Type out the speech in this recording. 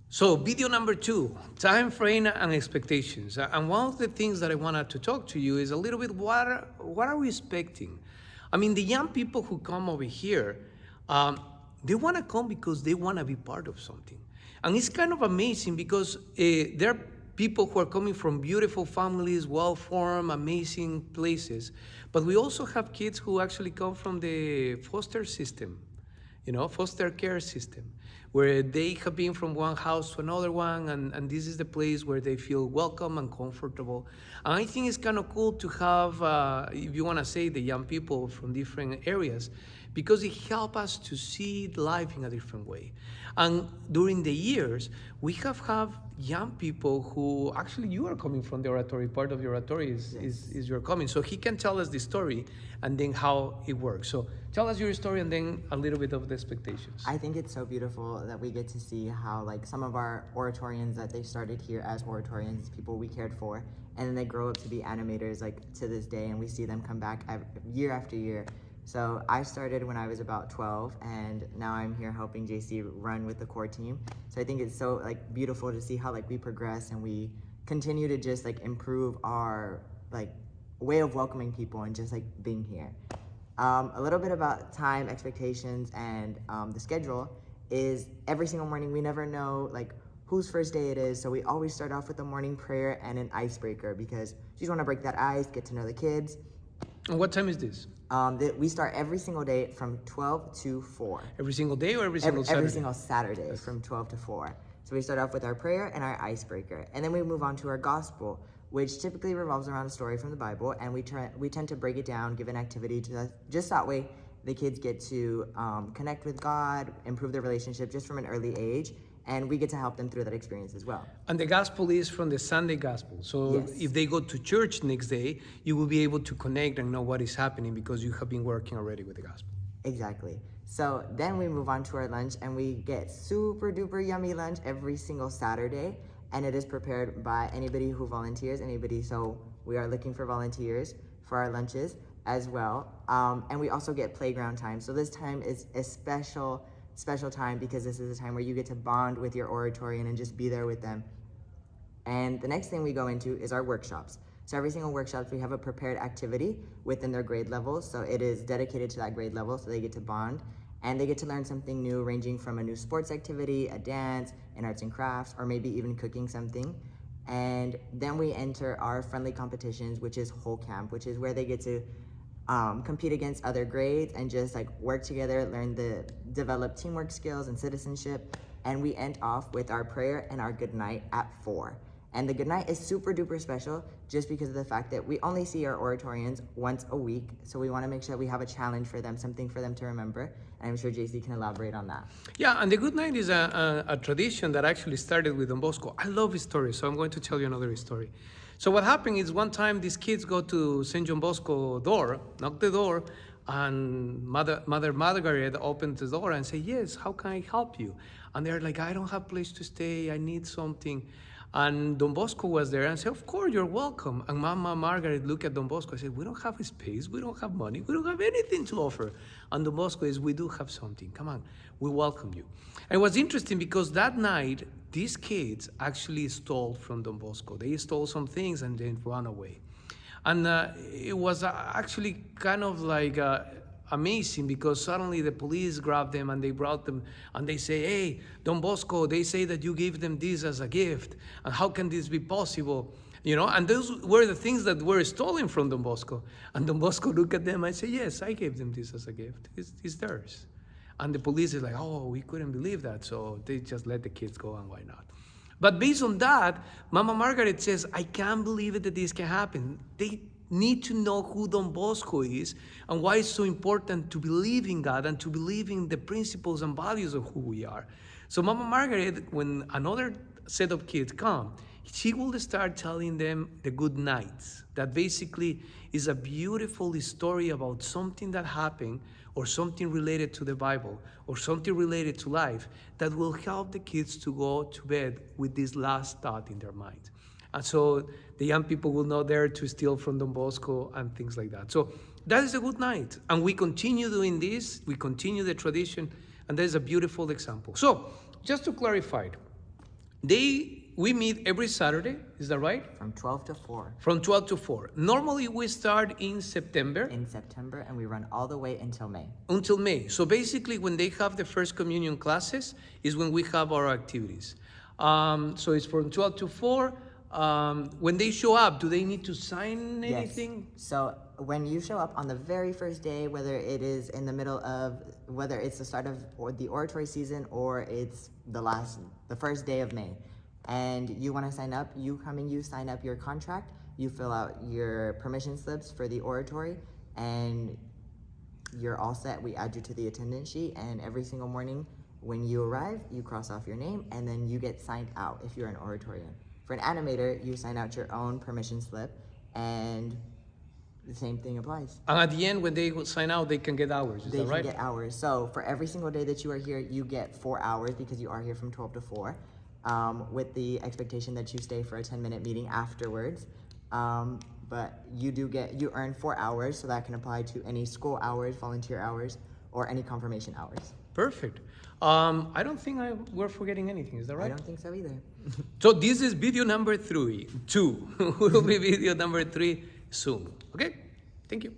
So video number 2, time frame and expectations. And one of the things that I wanted to talk to you is a little bit what are we expecting? I mean, the young people who come over here, they want to come because they want to be part of something. And it's kind of amazing because there are people who are coming from beautiful families, well-formed, amazing places. But we also have kids who actually come from the foster system, foster care system, where they have been from one house to another one, and this is the place where they feel welcome and comfortable. And I think it's kind of cool to have, if you want to say, the young people from different areas, because it helps us to see life in a different way. And during the years, we have young people who, actually you are coming from the oratory, part of your oratory is your coming. So he can tell us the story and then how it works. So tell us your story and then a little bit of the expectations. I think it's so beautiful that we get to see how like some of our oratorians that they started here as oratorians, people we cared for, and then they grow up to be animators like to this day, and we see them come back year after year. So I started when I was about 12, and now I'm here helping JC run with the core team. So I think it's so like beautiful to see how like we progress and we continue to just like improve our like way of welcoming people and just like being here. A little bit about time, expectations, and the schedule is every single morning we never know like whose first day it is. So we always start off with a morning prayer and an icebreaker because you just want to break that ice, get to know the kids. And what time is this? We start every single day from 12 to 4. Every single day or every single Saturday? Every single Saturday from 12 to 4. So we start off with our prayer and our icebreaker. And then we move on to our gospel, which typically revolves around a story from the Bible. And we tend to break it down, give an activity to just that way the kids get to connect with God, improve their relationship just from an early age. And we get to help them through that experience as well. And the gospel is from the Sunday gospel. So yes. If they go to church next day, you will be able to connect and know what is happening because you have been working already with the gospel. Exactly. So then we move on to our lunch, and we get super duper yummy lunch every single Saturday. And it is prepared by anybody who volunteers, so we are looking for volunteers for our lunches as well. And we also get playground time. So this time is a special time because this is a time where you get to bond with your oratorian and just be there with them. And the next thing we go into is our workshops. So every single workshop, we have a prepared activity within their grade level. So it is dedicated to that grade level, so they get to bond. And they get to learn something new, ranging from a new sports activity, a dance, an arts and crafts, or maybe even cooking something. And then we enter our friendly competitions, which is whole camp, which is where they get to compete against other grades and just like work together, develop teamwork skills and citizenship. And we end off with our prayer and our good night at 4. And the good night is super duper special just because of the fact that we only see our oratorians once a week. So we want to make sure we have a challenge for them, something for them to remember. And I'm sure JC can elaborate on that. Yeah, and the good night is a tradition that actually started with Don Bosco. I love his story, so I'm going to tell you another story. So what happened is one time these kids go to St. John Bosco door, knock the door, and Mother Margaret opens the door and say, yes, how can I help you? And they're like, I don't have place to stay, I need something. And Don Bosco was there and said, of course, you're welcome. And Mama Margaret looked at Don Bosco and said, we don't have space, we don't have money, we don't have anything to offer. And Don Bosco is, we do have something, come on, we welcome you. And it was interesting because that night, these kids actually stole from Don Bosco. They stole some things and then ran away. And it was actually kind of like amazing because suddenly the police grabbed them and they brought them and they say, hey, Don Bosco, they say that you gave them this as a gift. And how can this be possible? And those were the things that were stolen from Don Bosco. And Don Bosco looked at them and said, yes, I gave them this as a gift. It's theirs. And the police is like, oh, we couldn't believe that. So they just let the kids go, and why not? But based on that, Mama Margaret says, I can't believe it that this can happen. They need to know who Don Bosco is and why it's so important to believe in God and to believe in the principles and values of who we are. So Mama Margaret, when another set of kids come, she will start telling them the good nights. That basically is a beautiful story about something that happened or something related to the Bible or something related to life that will help the kids to go to bed with this last thought in their mind. And so the young people will not dare to steal from Don Bosco and things like that. So that is a good night. And we continue doing this. We continue the tradition. And that is a beautiful example. So just to clarify, We meet every Saturday, is that right? From 12 to 4 From 12 to 4. Normally we start in September in September, and we run all the way until May. until May. So basically when they have the first communion classes is when we have our activities. So it's from 12 to 4. When they show up, do they need to sign anything? Yes. So when you show up on the very first day, whether it is in the middle of, whether it's the start of the oratory season or it's the first day of May, and you want to sign up, you come and you sign up your contract, you fill out your permission slips for the oratory, and you're all set. We add you to the attendance sheet, and every single morning when you arrive, you cross off your name, and then you get signed out if you're an oratorian. For an animator, you sign out your own permission slip, and the same thing applies. And at the end, when they sign out, they can get hours, is They that can right? get hours. So for every single day that you are here, you get 4 hours because you are here from 12 to 4, with the expectation that you stay for a 10-minute meeting afterwards. But you earn 4 hours, so that can apply to any school hours, volunteer hours, or any confirmation hours. Perfect. I don't think we're forgetting anything, is that right? I don't think so either. So this is video number 2. Will be video number 3 soon. Okay? Thank you.